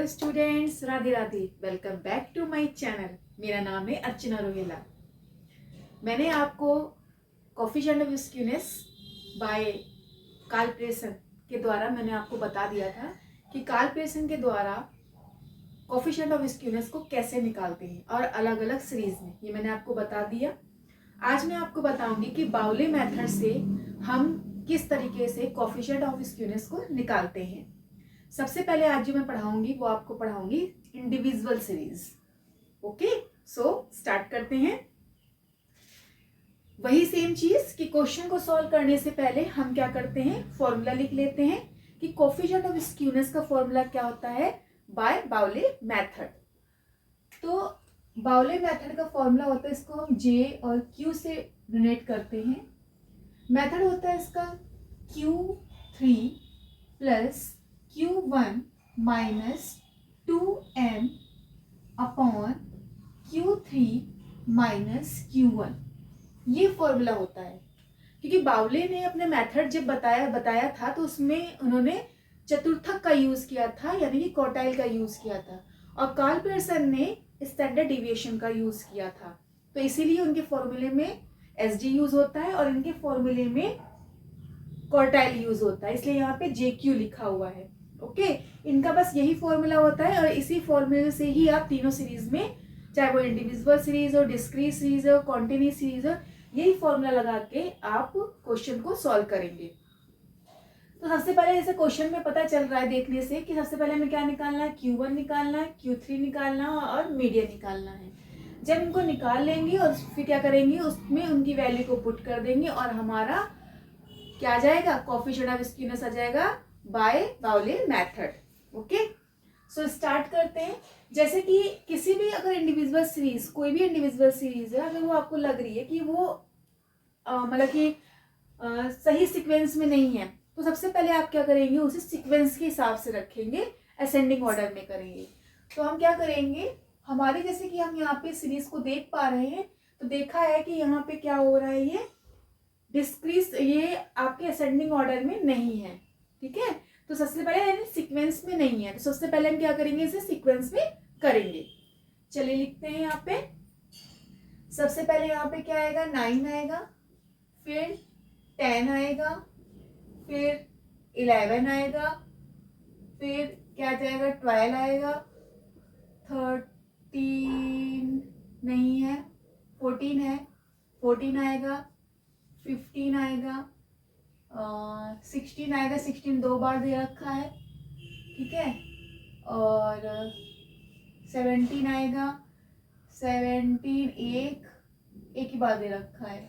Hello students, Radhe Radhe. Welcome back to my channel. मेरा नाम है अर्चना रोहेला। मैंने आपको coefficient of skewness by Karl Pearson के द्वारा मैंने आपको बता दिया था कि कार्ल पेयरसन के द्वारा कोफिशिएंट ऑफ स्क्यूनेस को कैसे निकालते हैं और अलग अलग सीरीज में, ये मैंने आपको बता दिया। आज मैं आपको बताऊंगी कि बाउले मेथड से हम किस तरीके से कोफिशिएंट ऑफ स्क्यूनेस को निकालते हैं। सबसे पहले आज जो मैं पढ़ाऊंगी वो आपको पढ़ाऊंगी individual series. Okay, so start करते हैं। वही सेम चीज कि क्वेश्चन को सॉल्व करने से पहले हम क्या करते हैं, फॉर्मूला लिख लेते हैं कि कोफिशिएंट ऑफ स्क्यूनेस का फॉर्मूला क्या होता है बाय बाउले मेथड। तो बाउले मेथड का फॉर्मूला होता है, इसको हम जे और क्यू से डिनोट करते हैं। मेथड होता है इसका Q3 plus Q1 minus 2m upon Q3 minus Q1, ये फॉर्मूला होता है। क्योंकि बाउले ने अपने मेथड जब बताया था तो उसमें उन्होंने चतुर्थक का यूज किया था, यानी कि क्वार्टाइल का यूज किया था, और कार्ल पेयरसन ने स्टैंडर्ड डेविएशन का यूज किया था। तो इसीलिए उनके फॉर्मूले में एसडी यूज होता है और इनके फॉर्मूले में क्वार्टाइल यूज होता है, इसलिए यहाँ पे JQ लिखा हुआ है। ओके, इनका बस यही फॉर्मूला होता है और इसी फॉर्मूले से ही आप तीनों सीरीज में, चाहे वो इंडिविजुअल सीरीज हो, डिस्क्रीट सीरीज हो, कॉन्टिन्यूस सीरीज हो, यही फॉर्मूला लगा के आप क्वेश्चन को सॉल्व करेंगे। तो सबसे पहले जैसे क्वेश्चन में पता चल रहा है देखने से कि सबसे पहले हमें क्या निकालना है, Q1 निकालना है, Q3 निकालना है और मीडियन निकालना है। जब इनको निकाल लेंगे और फिर क्या करेंगे, उसमें उनकी वैल्यू को पुट कर देंगे और हमारा क्या आ जाएगा, कोफिशिएंट ऑफ स्क्यूनेस आ जाएगा बाय बाउले मेथड। ओके, सो स्टार्ट करते हैं। जैसे कि किसी भी अगर इंडिविजुअल सीरीज, कोई भी इंडिविजुअल सीरीज है, अगर वो आपको लग रही है कि वो मतलब कि सही सीक्वेंस में नहीं है, तो सबसे पहले आप क्या करेंगे, उसे सीक्वेंस के हिसाब से रखेंगे, असेंडिंग ऑर्डर में करेंगे। तो हम क्या करेंगे, हमारे जैसे कि हम यहाँ पे सीरीज को देख पा रहे हैं, तो देखा है कि यहाँ पे क्या हो रहा है, ये डिस्क्रीज, ये आपके असेंडिंग ऑर्डर में नहीं है। ठीक है, तो सबसे पहले यानी सीक्वेंस में नहीं है, तो सबसे पहले हम क्या करेंगे, इसे सीक्वेंस में करेंगे। चलिए लिखते हैं यहाँ पे। सबसे पहले यहाँ पे क्या आएगा, 9 आएगा, फिर 10 आएगा, फिर 11 आएगा, फिर क्या जाएगा, 12 आएगा, 13 नहीं है, 14 है, 14 आएगा, 15 आएगा, 16 आएगा, 16 दो बार दे रखा है। ठीक है, और 17 आएगा, 17 एक ही बार दे रखा है।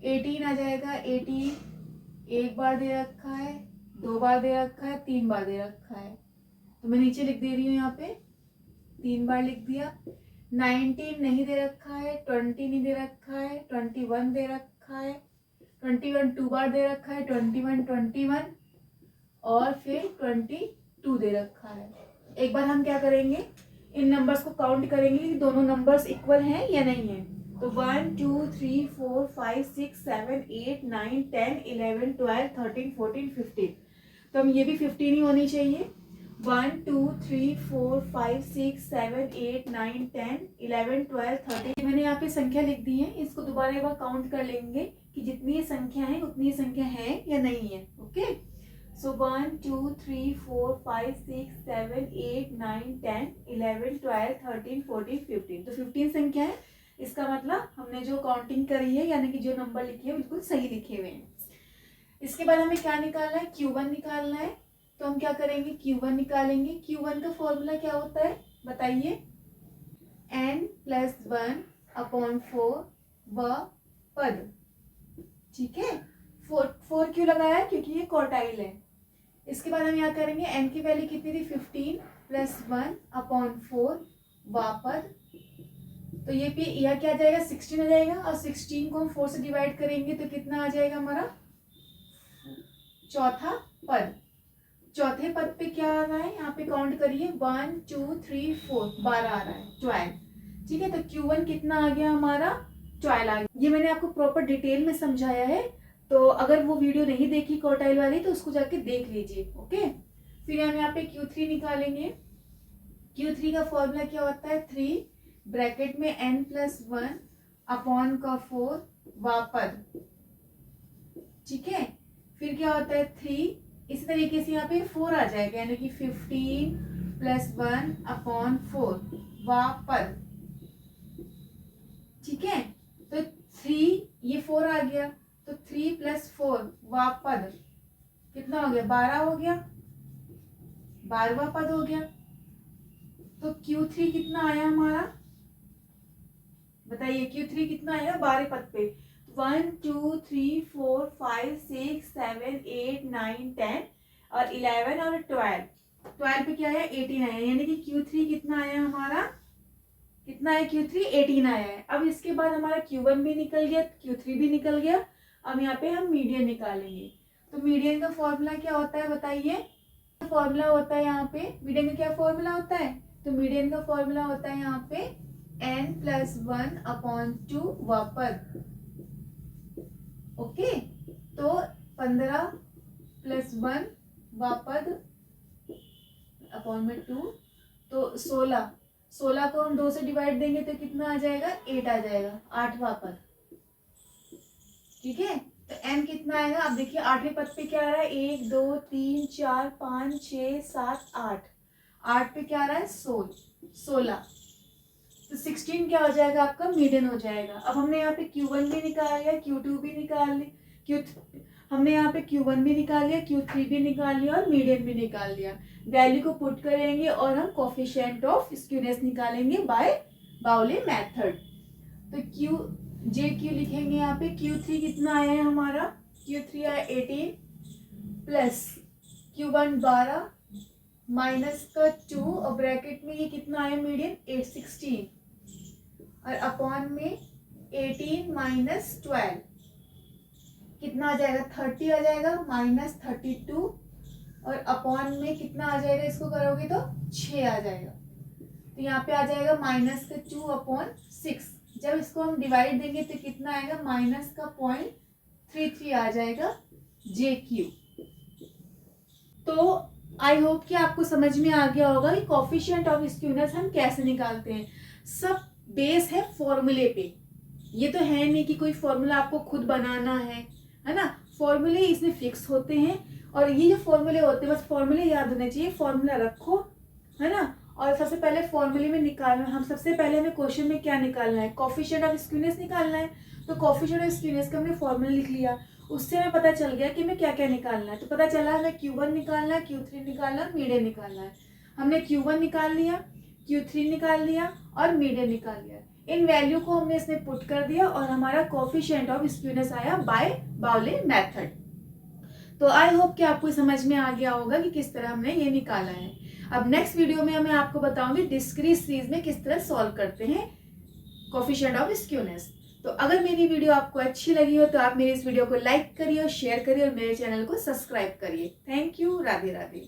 18 आ जाएगा, 18 एक बार दे रखा है, दो बार दे रखा है, 3 बार दे रखा है, तो मैं नीचे लिख दे रही हूँ, यहाँ पे 3 बार लिख दिया। 19 नहीं दे रखा है, 20 नहीं दे रखा है, 21 दे रखा है, 21 2 बार दे रखा है, 21 और फिर 22 दे रखा है। एक बार हम क्या करेंगे, इन नंबर्स को काउंट करेंगे कि दोनों नंबर्स इक्वल हैं या नहीं है। तो 1 2 3 4 5 6 7 8 9 10 11 12 13 14 15, तो हम ये भी 15 ही होनी चाहिए। 1 2 3 4 5 6 7 8 9 10 11 12 13, मैंने यहाँ पे संख्या लिख दी है, इसको दोबारा एक बार काउंट कर लेंगे कि जितनी संख्या है उतनी संख्या है या नहीं है। ओके, सो 1 2 3 4 5 6 7 8 9 10 11 12 13 14 15, तो 15 संख्या है। इसका मतलब हमने जो काउंटिंग करी है, यानी कि जो नंबर लिखे हैं बिल्कुल सही लिखे हुए हैं। इसके बाद हमें क्या निकालना है, Q1 निकालना है। तो हम क्या करेंगे, Q1 निकालेंगे। Q1 का फॉर्मूला क्या होता है बताइए, n+1/4 व पद। ठीक है, 4 क्यों लगाया, क्योंकि ये क्वार्टाइल है। इसके बाद हम यहाँ करेंगे, n की वैल्यू कितनी थी, 15 + 1/4 व पद, तो ये पे यह क्या आ जाएगा, 16 आ जाएगा, और 16 को हम 4 से डिवाइड करेंगे तो कितना आ जाएगा हमारा, चौथा पद। चौथे पद पे क्या आ रहा है, यहाँ पे काउंट करिए, 1 2 3 4 12 आ रहा है, 12। ठीक है, तो Q1 कितना आ गया हमारा, 12 आ गया। ये मैंने आपको प्रॉपर डिटेल में समझाया है, तो अगर वो वीडियो नहीं देखी क्वार्टाइल वाली तो उसको जाके देख लीजिए। ओके, फिर हम यहाँ पे Q3 निकालेंगे। Q3 का फॉर्मूला क्या होता है, 3 ब्रैकेट में n+1 अपॉन का 4 वापद, ठीक है। फिर क्या होता है 3, इसी तरीके से यहाँ पे 4 आ जाएगा, यानी कि 15+1 अपॉन 4 वापद, ठीक है। तो 3, ये 4 आ गया, तो 3 + 4 वापद कितना हो गया, 12 हो गया, 12वां पद हो गया। तो Q3 कितना आया हमारा, बताइए Q3 कितना आया 12 पद पे, 1 2 3 4 5 6 7 8 9 10 और 11 और 12 पे क्या आया 18 आया, यानी कि Q3 कितना आया हमारा, कितना है Q3 18 आया है। अब इसके बाद हमारा Q1 भी निकल गया, Q3 भी निकल गया। अब यहाँ पे हम मीडियन निकालेंगे। तो मीडियन का फॉर्मूला क्या होता है बताइए, फॉर्मूला होता है यहाँ पे मीडियन का क्या फॉर्मूला होता है, तो मीडियन का फॉर्मूला होता है यहाँ पे n+1 अपॉन 2 वापद, ओके। तो 15+1 वापद अपॉन में 2, तो 16 को हम 2 से डिवाइड देंगे तो कितना आ जाएगा 8 आ जाएगा, 8वां पद, ठीक है। तो n कितना आएगा, अब देखिए 8वें पद पे क्या आ रहा है, 1 2 3 4 5 6 7 8 पे क्या आ रहा है 16, तो 16 क्या हो जाएगा आपका मीडियन हो जाएगा। अब हमने यहाँ पे Q1 भी निकाल लिया, Q2 भी निकाल लिया, हमने यहाँ पे Q1 भी निकाल लिया, Q3 भी निकाल लिया और मीडियन भी निकाल लिया। वैल्यू को पुट करेंगे और हम कोफिशिएंट ऑफ स्क्यूनेस निकालेंगे बाय बाउले मेथड। तो JQ लिखेंगे यहाँ पे, Q3 कितना आया है हमारा, Q3 आया 18 प्लस Q1 12 माइनस का 2 और ब्रैकेट में ये कितना आया मीडियन 16 और अपॉन में 18 माइनस 12 कितना आ जाएगा 30 आ जाएगा, माइनस 32 और अपॉन में कितना आ जाएगा, इसको करोगे तो 6 आ जाएगा। तो यहाँ पे आ जाएगा माइनस का 2 अपॉन 6, जब इसको हम डिवाइड देंगे तो कितना आएगा माइनस का 0.33 आ जाएगा JQ। तो आई होप कि आपको समझ में आ गया होगा कि कोफिशिएंट ऑफ स्क्यूनेस हम कैसे निकालते हैं। सब बेस है फॉर्मूले पे, ये तो है नहीं कि कोई फॉर्मूला आपको खुद बनाना है ना। फॉर्मूले इसमें फिक्स होते हैं और ये जो फॉर्मूले होते हैं बस फॉर्मूले याद होने चाहिए, फॉर्मूला रखो, है ना। और सबसे पहले फॉर्मूले में निकालना, हम सबसे पहले हमें क्वेश्चन में क्या निकालना है, कोफिशिएंट ऑफ स्क्यूनेस निकालना है। तो कोफिशिएंट ऑफ स्क्यूनेस का हमने फॉर्मूला लिख लिया, उससे हमें पता चल गया कि हमें क्या क्या निकालना है। तो पता चला हमें Q1 निकालना है, Q3 निकालना है, मीडियन निकालना है। हमने Q1 निकाल लिया, Q3 निकाल लिया और मीडियन निकाल लिया। इन वैल्यू को हमने इसमें पुट कर दिया और हमारा कोफिशिएंट ऑफ स्क्यूनेस आया बाय बाउले मेथड। तो आई होप कि आपको समझ में आ गया होगा कि किस तरह हमने ये निकाला है। अब नेक्स्ट वीडियो में मैं आपको बताऊंगी डिस्क्रीट सीरीज में किस तरह सॉल्व करते हैं कोफिशिएंट ऑफ स्क्यूनेस। तो अगर मेरी वीडियो आपको अच्छी लगी हो तो आप मेरी इस वीडियो को लाइक करिए और शेयर करिए और मेरे चैनल को सब्सक्राइब करिए। Thank you, Radhe Radhe.